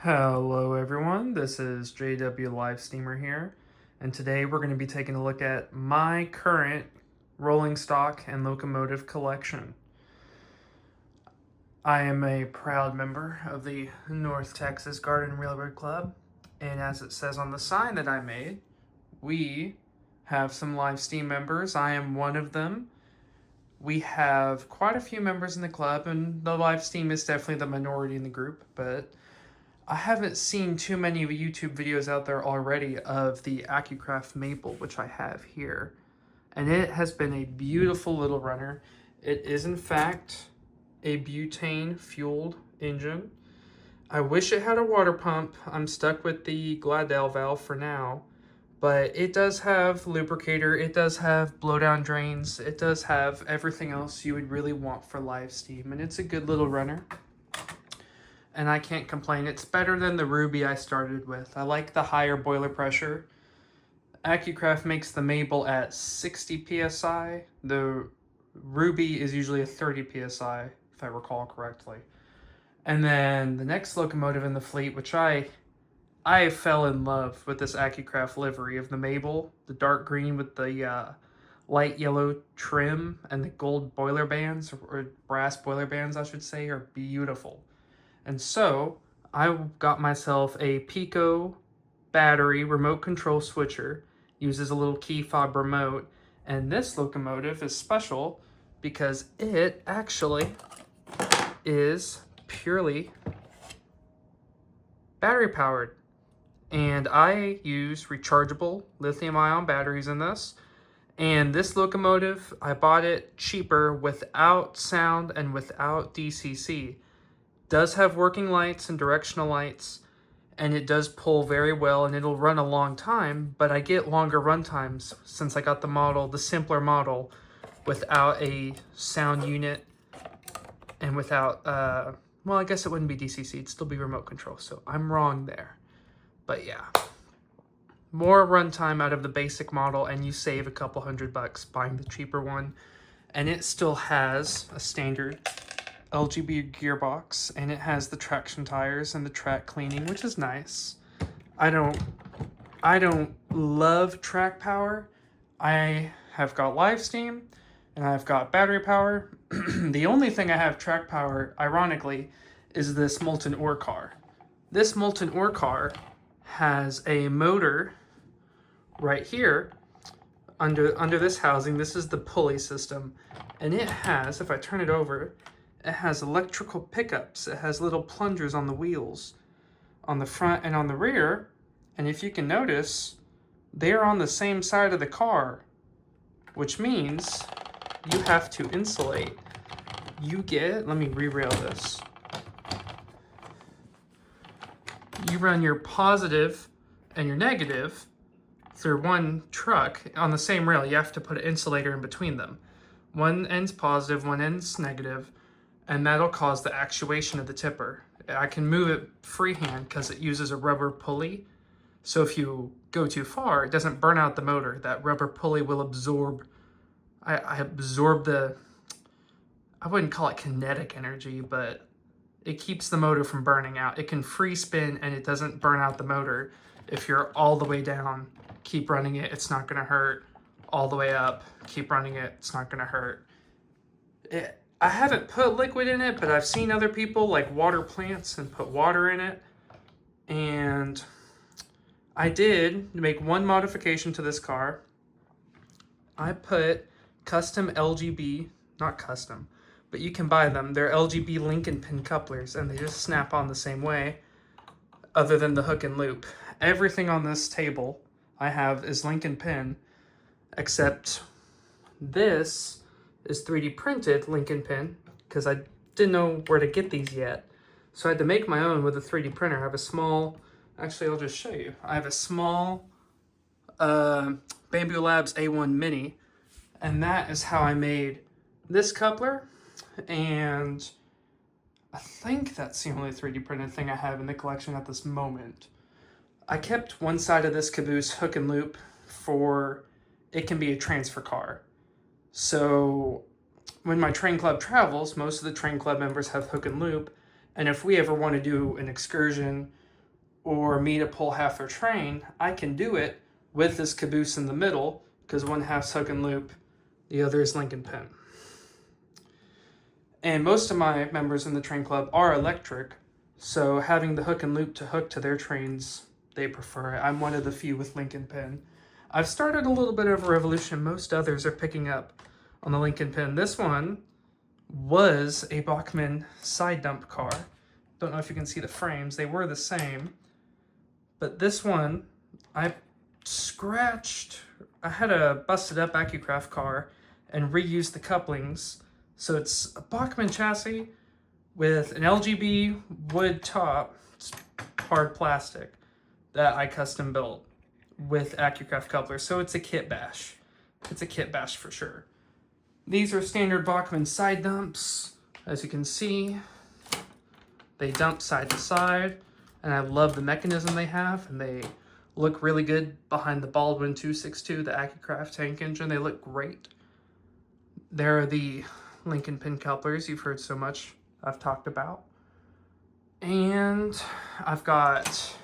Hello everyone, this is JW Live Steamer here, and today we're going to be taking a look at my current rolling stock and locomotive collection. I am a proud member of the North Texas Garden Railroad Club, and as it says on the sign that I made, we have some Live Steam members. I am one of them. We have quite a few members in the club, and the Live Steam is definitely the minority in the group, but I haven't seen too many YouTube videos out there already of the Accucraft Maple, which I have here. And it has been a beautiful little runner. It is in fact a butane fueled engine. I wish it had a water pump. I'm stuck with the Gladale valve for now. But it does have lubricator, it does have blowdown drains, it does have everything else you would really want for live steam, and it's a good little runner. And I can't complain. It's better than the Ruby I started with. I like the higher boiler pressure. Accucraft makes the Maple at 60 psi. The Ruby is usually a 30 psi, if I recall correctly. And then the next locomotive in the fleet, which I fell in love with this Accucraft livery of the Maple, the dark green with the light yellow trim and the gold boiler bands, or brass boiler bands, I should say, are beautiful. And so I got myself a Piko battery remote control switcher, uses a little key fob remote, and this locomotive is special because it actually is purely battery powered. And I use rechargeable lithium-ion batteries in this. And this locomotive, I bought it cheaper without sound and without DCC. Does have working lights and directional lights, and it does pull very well, and it'll run a long time, but I get longer run times since I got the model, the simpler model, without a sound unit and without, well, I guess it wouldn't be DCC, it'd still be remote control, so I'm wrong there. But yeah, more runtime out of the basic model, and you save a couple $100 buying the cheaper one, and it still has a standard LGB gearbox, and it has the traction tires and the track cleaning, which is nice. I don't love track power. I have got live steam and I've got battery power. The only thing I have track power, ironically, is this molten ore car. This molten ore car has a motor right here under this housing. This is the pulley system, and it has, if I turn it over, it has electrical pickups. It has little plungers on the wheels, on the front and on the rear. And if you can notice, they're on the same side of the car, which means you have to insulate. You get, let me re-rail this. You run your positive and your negative through one truck on the same rail. You have to put an insulator in between them. One end's positive, one end's negative, and that'll cause the actuation of the tipper. I can move it freehand because it uses a rubber pulley. So if you go too far, it doesn't burn out the motor. That rubber pulley will absorb, I absorb the, I wouldn't call it kinetic energy, but it keeps the motor from burning out. It can free spin and it doesn't burn out the motor. If you're all the way down, keep running it, it's not gonna hurt. All the way up, keep running it, it's not gonna hurt. I haven't put liquid in it, but I've seen other people like water plants and put water in it. And I did make one modification to this car. I put custom LGB, not custom, but you can buy them. They're LGB link and pin couplers, and they just snap on the same way, other than the hook and loop. Everything on this table I have is link and pin, except this is 3D printed link and pin, because I didn't know where to get these yet. So I had to make my own with a 3D printer. I have a small, actually I'll just show you. I have a small Bamboo Labs A1 Mini, and that is how I made this coupler, and I think that's the only 3D printed thing I have in the collection at this moment. I kept one side of this caboose hook and loop for, it can be a transfer car. So when my train club travels, most of the train club members have hook and loop, and if we ever want to do an excursion or me to pull half their train, I can do it with this caboose in the middle, because one half's hook and loop, the other is link and pin. And most of my members in the train club are electric, so having the hook and loop to hook to their trains, they prefer it. I'm one of the few with link and pin. I've started a little bit of a revolution. Most others are picking up on the link and pin. This one was a Bachmann side dump car. Don't know if you can see the frames. They were the same. But this one, I had a busted up Accucraft car and reused the couplings. So it's a Bachmann chassis with an LGB wood top, it's hard plastic, that I custom built with Accucraft couplers. So it's a kit bash. It's a kit bash for sure. These are standard Bachmann side dumps. As you can see, they dump side to side, and I love the mechanism they have, and they look really good behind the Baldwin 262, the Accucraft tank engine. They look great. There are the link and pin couplers you've heard so much I've talked about. And I've got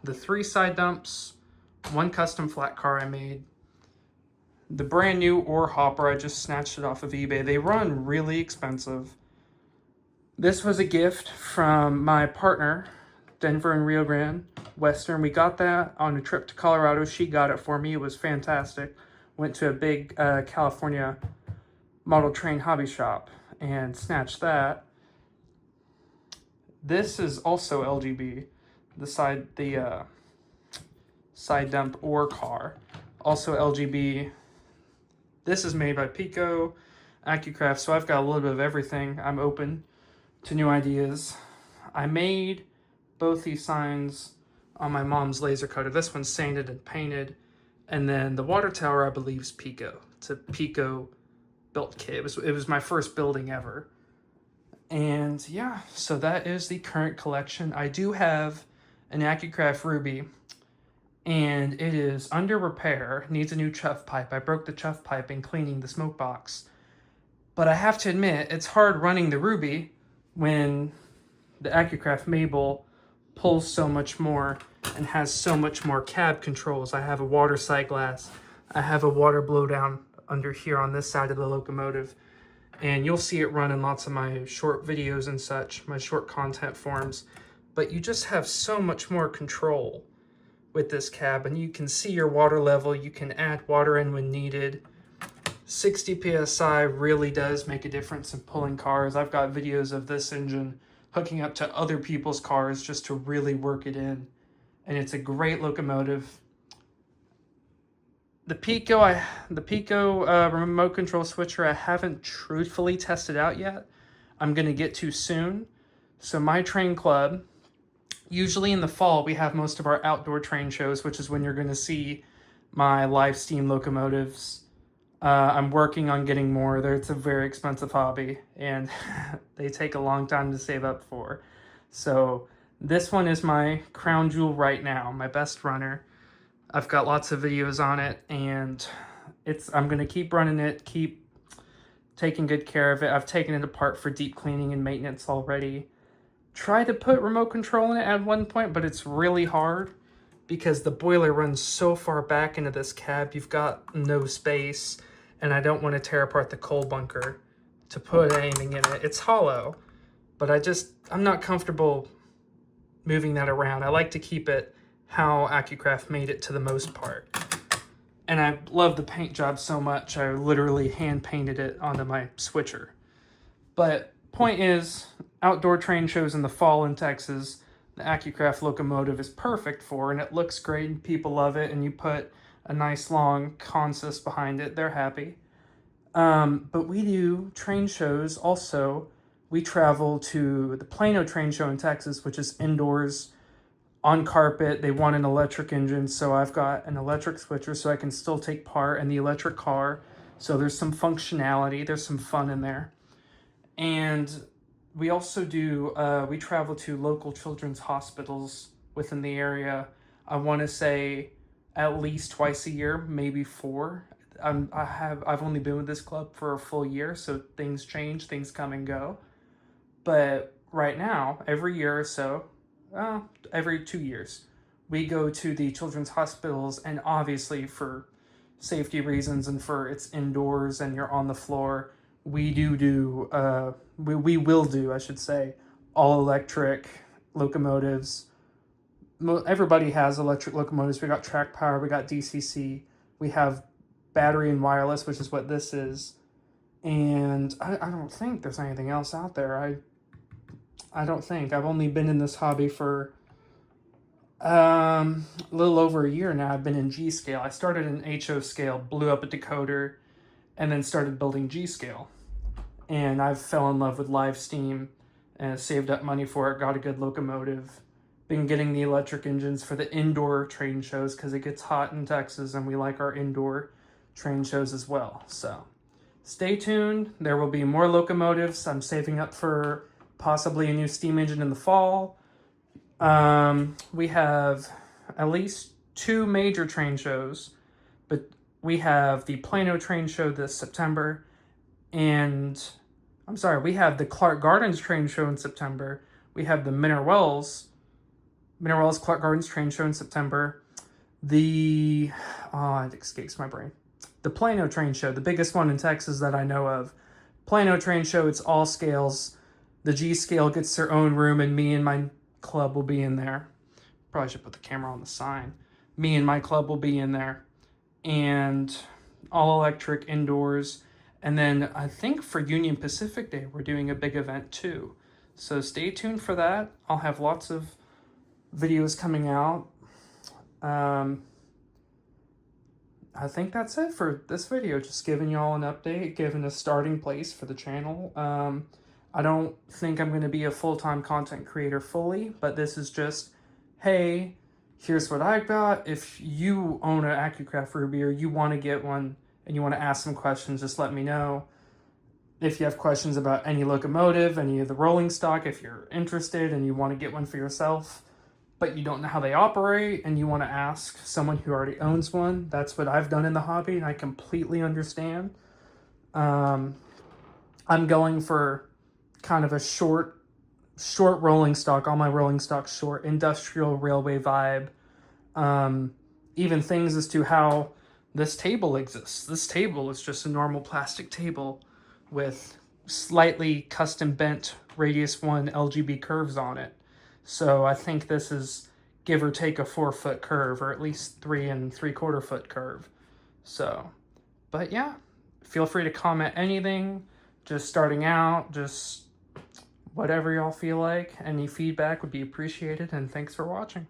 the 3 side dumps, 1 custom flat car I made, the brand new ore hopper. I just snatched it off of eBay. They run really expensive. This was a gift from my partner, Denver and Rio Grande Western. We got that on a trip to Colorado. She got it for me. It was fantastic. Went to a big California model train hobby shop and snatched that. This is also LGB, the side dump ore car, also LGB. This is made by Piko, Accucraft, so I've got a little bit of everything. I'm open to new ideas. I made both these signs on my mom's laser cutter. This one's sanded and painted, and then the water tower I believe is Piko. It's a Piko built kit. It was my first building ever. And yeah, so that is the current collection. I do have an Accucraft Ruby, and it is under repair, needs a new chuff pipe. I broke the chuff pipe in cleaning the smoke box. But I have to admit, it's hard running the Ruby when the Accucraft Mabel pulls so much more and has so much more cab controls. I have a water sight glass. I have a water blowdown under here on this side of the locomotive. And you'll see it run in lots of my short videos and such, my short content forms. But you just have so much more control with this cab, and you can see your water level. You can add water in when needed. 60 PSI really does make a difference in pulling cars. I've got videos of this engine hooking up to other people's cars just to really work it in. And it's a great locomotive. The Piko remote control switcher, I haven't truthfully tested out yet. I'm going to get to soon. So my train club, usually in the fall, we have most of our outdoor train shows, which is when you're going to see my live steam locomotives. I'm working on getting more. It's a very expensive hobby, and they take a long time to save up for. So this one is my crown jewel right now, my best runner. I've got lots of videos on it, and I'm going to keep running it, keep taking good care of it. I've taken it apart for deep cleaning and maintenance already. Tried to put remote control in it at one point, but it's really hard because the boiler runs so far back into this cab. You've got no space, and I don't want to tear apart the coal bunker to put anything in it. It's hollow, but I'm not comfortable moving that around. I like to keep it how Accucraft made it to the most part. And I love the paint job so much, I literally hand painted it onto my switcher. But point is, outdoor train shows in the fall in Texas, the Accucraft locomotive is perfect for, and it looks great and people love it, and you put a nice long consist behind it, they're happy. But we do train shows also. We travel to the Plano train show in Texas, which is indoors, on carpet. They want an electric engine, so I've got an electric switcher so I can still take part in the electric car. So there's some functionality, there's some fun in there. And we also do, we travel to local children's hospitals within the area. I want to say at least twice a year, maybe 4. I've only been with this club for a full year, so things change, things come and go. But right now, every year or so, every 2 years. We go to the children's hospitals, and obviously for safety reasons and for it's indoors and you're on the floor, we will do, I should say, all electric locomotives. Everybody has electric locomotives. We got track power, we got DCC, we have battery and wireless, which is what this is. And I don't think there's anything else out there. I don't think. I've only been in this hobby for a little over a year now. I've been in G scale. I started in HO scale, blew up a decoder, and then started building G scale. And I've fell in love with Live Steam and saved up money for it, got a good locomotive. Been getting the electric engines for the indoor train shows because it gets hot in Texas and we like our indoor train shows as well. So stay tuned. There will be more locomotives. I'm saving up for possibly a new steam engine in the fall. We have at least 2 major train shows, but we have the Plano train show this September, and we have the Clark Gardens train show in September. We have the Mineral Wells Clark Gardens train show in September. It escapes my brain. The Plano train show, the biggest one in Texas that I know of. Plano train show, it's all scales. The G scale gets their own room, and me and my club will be in there. Probably should put the camera on the sign. Me and my club will be in there. And all electric indoors. And then I think for Union Pacific Day, we're doing a big event too. So stay tuned for that. I'll have lots of videos coming out. I think that's it for this video. Just giving y'all an update, giving a starting place for the channel. I don't think I'm going to be a full-time content creator fully, but this is just, hey, here's what I got. If you own an Accucraft Ruby or you want to get one and you want to ask some questions, just let me know. If you have questions about any locomotive, any of the rolling stock, if you're interested and you want to get one for yourself, but you don't know how they operate and you want to ask someone who already owns one, that's what I've done in the hobby, and I completely understand. I'm going for kind of a short rolling stock, all my rolling stock short, industrial railway vibe. Even things as to how this table exists. This table is just a normal plastic table with slightly custom bent radius 1 LGB curves on it. So I think this is give or take a 4-foot curve, or at least 3 3/4 foot curve. So, but yeah, feel free to comment anything, just starting out, just whatever y'all feel like. Any feedback would be appreciated, and thanks for watching.